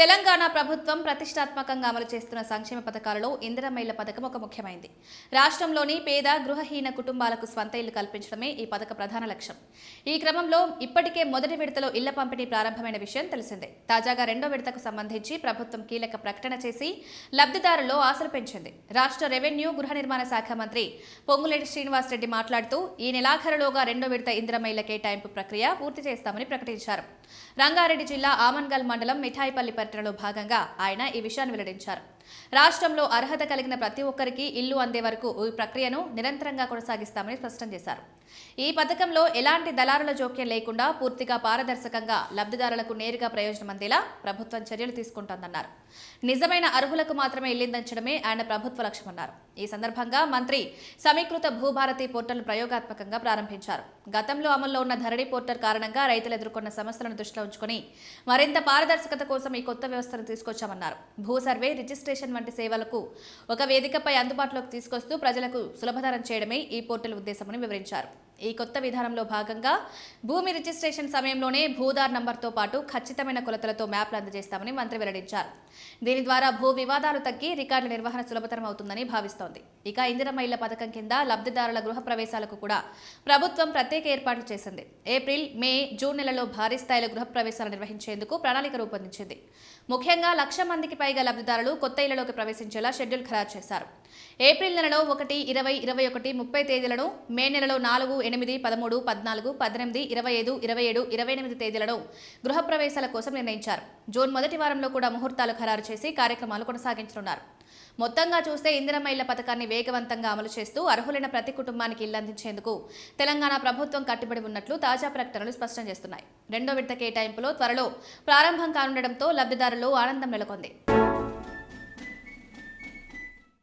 తెలంగాణ ప్రభుత్వం ప్రతిష్టాత్మకంగా అమలు చేస్తున్న సంక్షేమ పథకాలలో ఇందిరమ్మ ఇళ్ల పథకం ఒక ముఖ్యమైనది. రాష్ట్రంలోని పేద గృహహీన కుటుంబాలకు స్వంత ఇల్లు కల్పించడమే ఈ పథక ప్రధాన లక్ష్యం. ఈ క్రమంలో ఇప్పటికే మొదటి విడతలో ఇళ్ల పంపిణీ ప్రారంభమైన విషయం తెలిసిందే. తాజాగా రెండో విడతకు సంబంధించి ప్రభుత్వం కీలక ప్రకటన చేసి లబ్ధిదారుల్లో ఆశలు పెంచింది. రాష్ట్ర రెవెన్యూ గృహ నిర్మాణ శాఖ మంత్రి పొంగులేటి శ్రీనివాసరెడ్డి మాట్లాడుతూ ఈ నెలాఖరులోగా రెండో విడత ఇందిరమ్మ ఇళ్ల కేటాయింపు ప్రక్రియ పూర్తి చేస్తామని ప్రకటించారు. రంగారెడ్డి జిల్లా ఆమన్గల్ మండలం మిఠాయిపల్లి పర్యటనలో భాగంగా ఆయన ఈ విషయాన్ని వెల్లడించారు. రాష్ట్రంలో అర్హత కలిగిన ప్రతి ఒక్కరికి ఇల్లు అందే వరకు ఈ ప్రక్రియను నిరంతరంగా కొనసాగిస్తామని స్పష్టం చేశారు. ఈ పథకంలో ఎలాంటి దళారుల జోక్యం లేకుండా పూర్తిగా పారదర్శకంగా లబ్ధిదారులకు నేరుగా ప్రయోజనం అందేలా ప్రభుత్వం చర్యలు తీసుకుంటోందన్నారు. నిజమైన అర్హులకు మాత్రమే ఇల్లిందించడమే ఆయన ప్రభుత్వ లక్ష్యమన్నారు. ఈ సందర్భంగా మంత్రి సమీకృత భూభారతి పోర్టల్ ప్రయోగాత్మకంగా ప్రారంభించారు. గతంలో అమల్లో ఉన్న ధరణి పోర్టల్ కారణంగా రైతులు ఎదుర్కొన్న సమస్యలను దృష్టిలో ఉంచుకుని మరింత పారదర్శకత కోసం ఈ కొత్త వ్యవస్థను తీసుకొచ్చామన్నారు. భూ సర్వే, రిజిస్ట్రేషన్ వంటి సేవలకు ఒక వేదికపై అందుబాటులోకి తీసుకొస్తూ ప్రజలకు సులభతరం చేయడమే ఈ పోర్టల్ ఉద్దేశమని వివరించారు. ఈ కొత్త విధానంలో భాగంగా భూమి రిజిస్ట్రేషన్ సమయంలోనే భూదార్ నంబర్తో పాటు ఖచ్చితమైన కొలతలతో మ్యాప్లు అందజేస్తామని మంత్రి వెల్లడించారు. దీని ద్వారా భూ వివాదాలు తగ్గి రికార్డుల నిర్వహణ సులభతరం అవుతుందని భావిస్తోంది. ఇక ఇందిరమ్మ ఇళ్ల పథకం కింద లబ్ధిదారుల గృహ ప్రవేశాలకు కూడా ప్రభుత్వం ప్రత్యేక ఏర్పాట్లు చేసింది. ఏప్రిల్, మే, జూన్ నెలలో భారీ స్థాయిలో గృహ ప్రవేశాలు నిర్వహించేందుకు ప్రణాళిక రూపొందించింది. ముఖ్యంగా 1,00,000 మందికి పైగా లబ్ధిదారులు కొత్త ఇళ్లలోకి ప్రవేశించేలా షెడ్యూల్ ఖరారు చేశారు. ఏప్రిల్ నెలలో 1, 20, 21, 30 తేదీలను, మే నెలలో 4, 8, 13, 14, 18, 25, 27, 28 తేదీలను గృహ ప్రవేశాల కోసం నిర్ణయించారు. జూన్ మొదటి వారంలో కూడా ముహూర్తాలు ఖరారు చేసి కార్యక్రమాలు కొనసాగించనున్నారు. మొత్తంగా చూస్తే ఇందిరమ్మ ఇళ్ల పథకాన్ని వేగవంతంగా అమలు చేస్తూ అర్హులైన ప్రతి కుటుంబానికి ఇల్లు అందించేందుకు తెలంగాణ ప్రభుత్వం కట్టుబడి ఉన్నట్లు తాజా ప్రకటనలు స్పష్టం చేస్తున్నాయి. రెండో విడత కేటాయింపులో త్వరలో ప్రారంభం కానుండటంతో లబ్ధిదారుల్లో ఆనందం నెలకొంది.